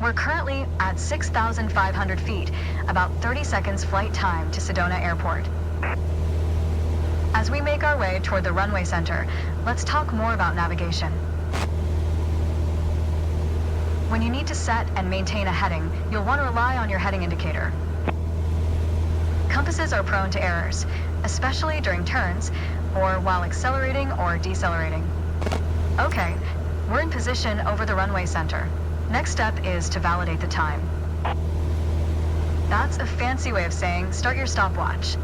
We're currently at 6,500 feet, about 30 seconds flight time to Sedona Airport. As we make our way toward the runway center, let's talk more about navigation. When you need to set and maintain a heading, you'll want to rely on your heading indicator. Compasses are prone to errors, especially during turns or while accelerating or decelerating. Okay, we're in position over the runway center. Next step is to validate the time. That's a fancy way of saying start your stopwatch.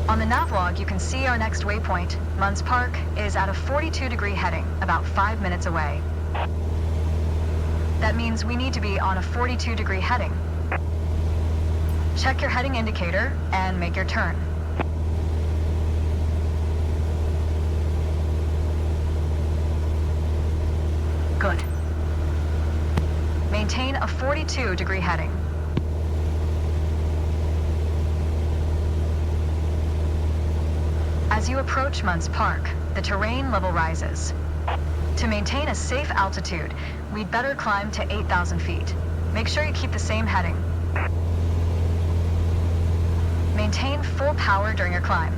On the navlog, you can see our next waypoint, Munns Park, is at a 42-degree heading, about 5 minutes away. That means we need to be on a 42-degree heading. Check your heading indicator and make your turn. Good. Maintain a 42-degree heading. As you approach Munns Park, the terrain level rises. To maintain a safe altitude, we'd better climb to 8,000 feet. Make sure you keep the same heading. Maintain full power during your climb.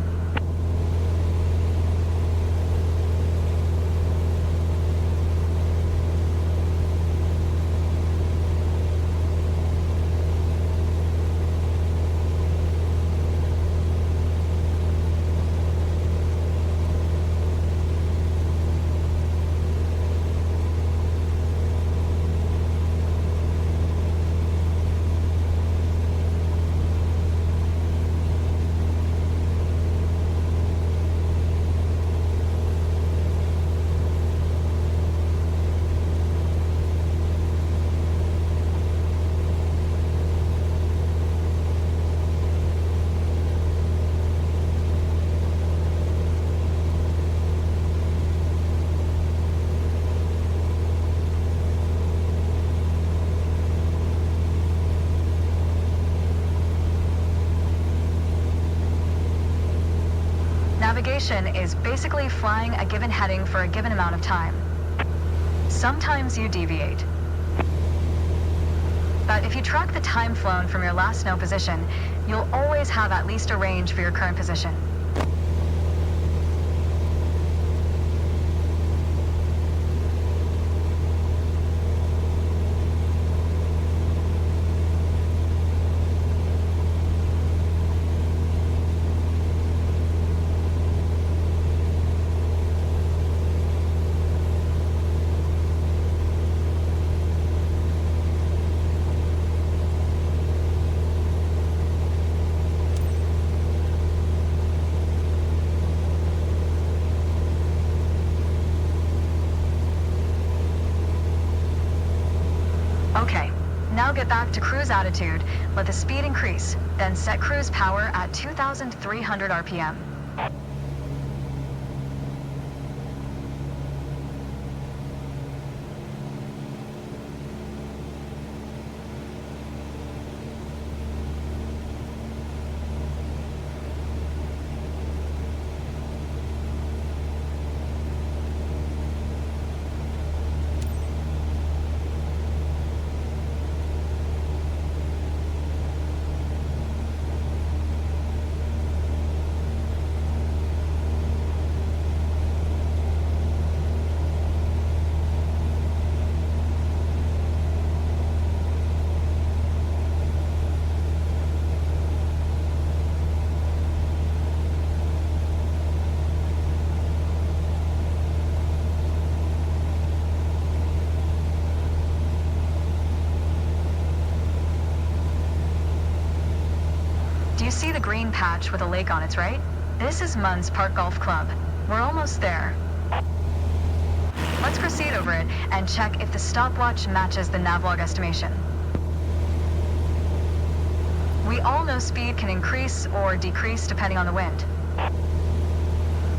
Navigation is basically flying a given heading for a given amount of time. Sometimes you deviate. But if you track the time flown from your last known position, you'll always have at least a range for your current position. Okay, now get back to cruise attitude, let the speed increase, then set cruise power at 2,300 RPM. Do you see the green patch with a lake on its right? This is Munns Park Golf Club. We're almost there. Let's proceed over it and check if the stopwatch matches the navlog estimation. We all know speed can increase or decrease depending on the wind.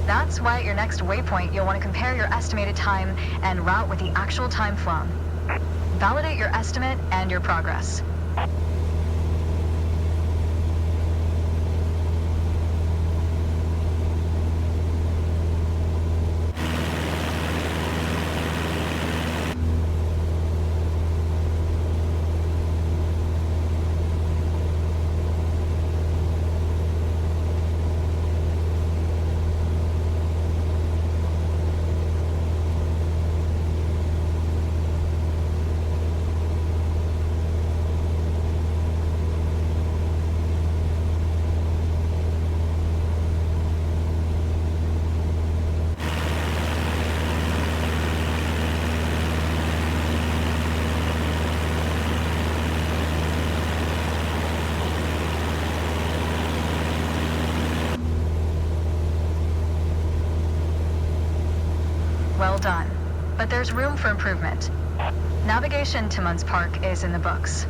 That's why at your next waypoint, you'll want to compare your estimated time and route with the actual time flown. Validate your estimate and your progress. there's room for improvement. Navigation to Munns Park is in the books.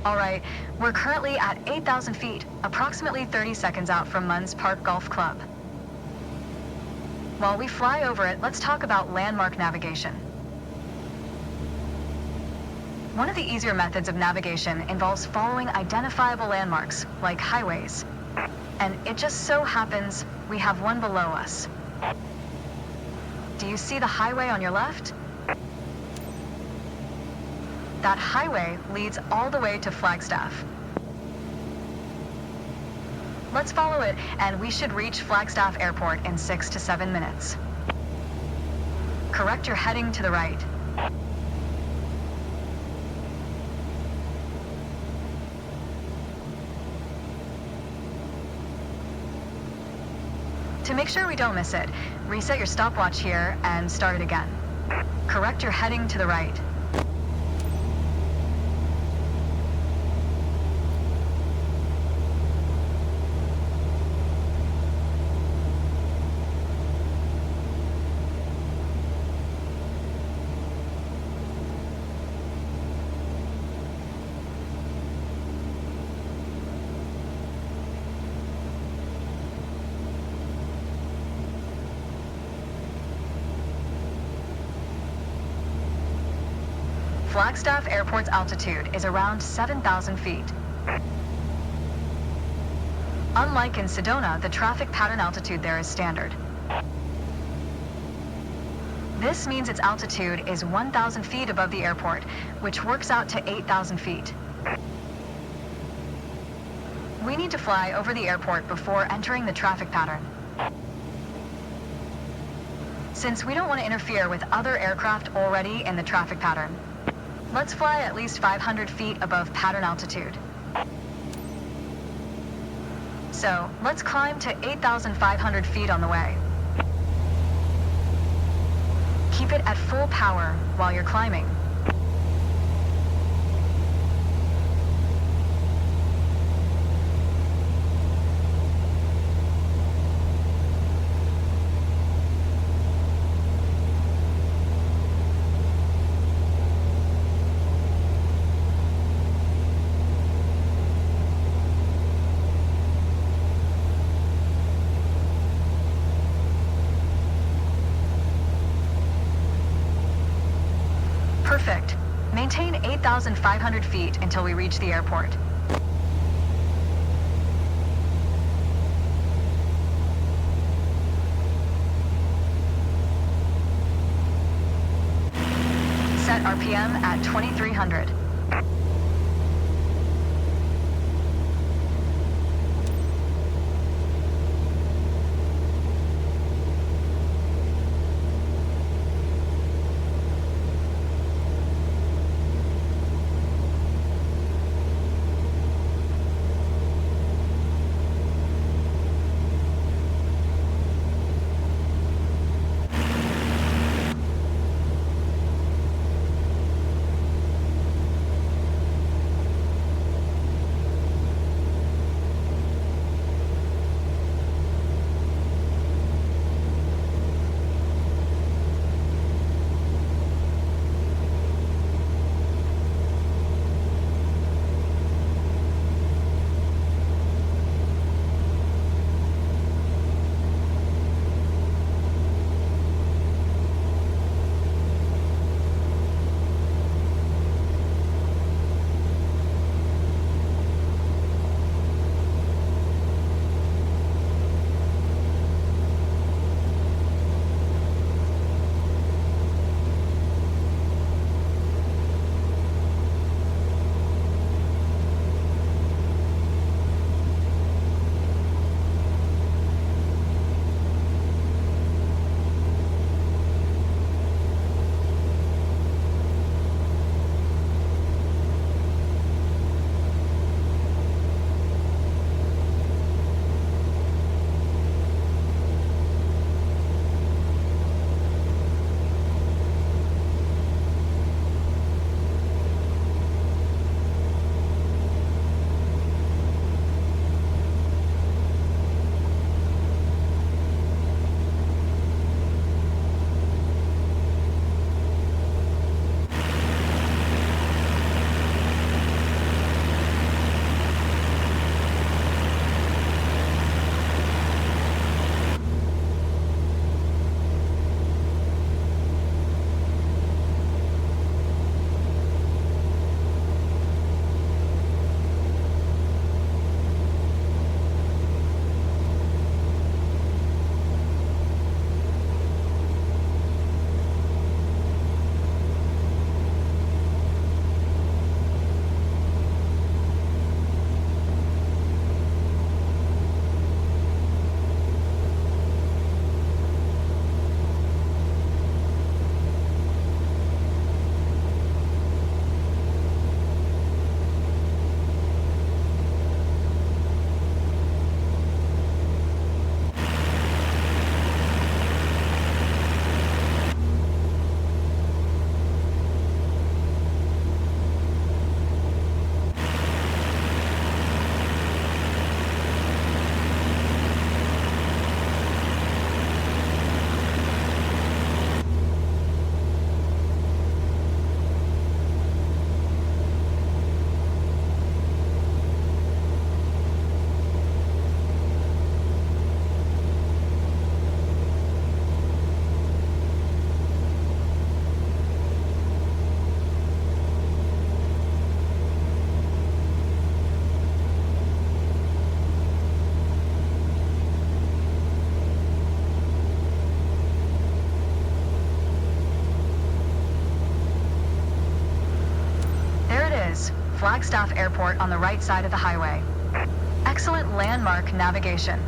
All right, we're currently at 8,000 feet, approximately 30 seconds out from Munns Park Golf Club. While we fly over it, let's talk about landmark navigation. One of the easier methods of navigation involves following identifiable landmarks, like highways. And it just so happens we have one below us. Do you see the highway on your left? That highway leads all the way to Flagstaff. Let's follow it, and we should reach Flagstaff Airport in 6 to 7 minutes. Correct your heading to the right. To make sure we don't miss it, reset your stopwatch here and start it again. Correct your heading to the right. Flagstaff Airport's altitude is around 7,000 feet. Unlike in Sedona, the traffic pattern altitude there is standard. This means its altitude is 1,000 feet above the airport, which works out to 8,000 feet. We need to fly over the airport before entering the traffic pattern. Since we don't want to interfere with other aircraft already in the traffic pattern, let's fly at least 500 feet above pattern altitude. So, let's climb to 8,500 feet on the way. Keep it at full power while you're climbing. Perfect. Maintain 8,500 feet until we reach the airport. Set RPM at 2,300. Flagstaff Airport on the right side of the highway. Excellent landmark navigation.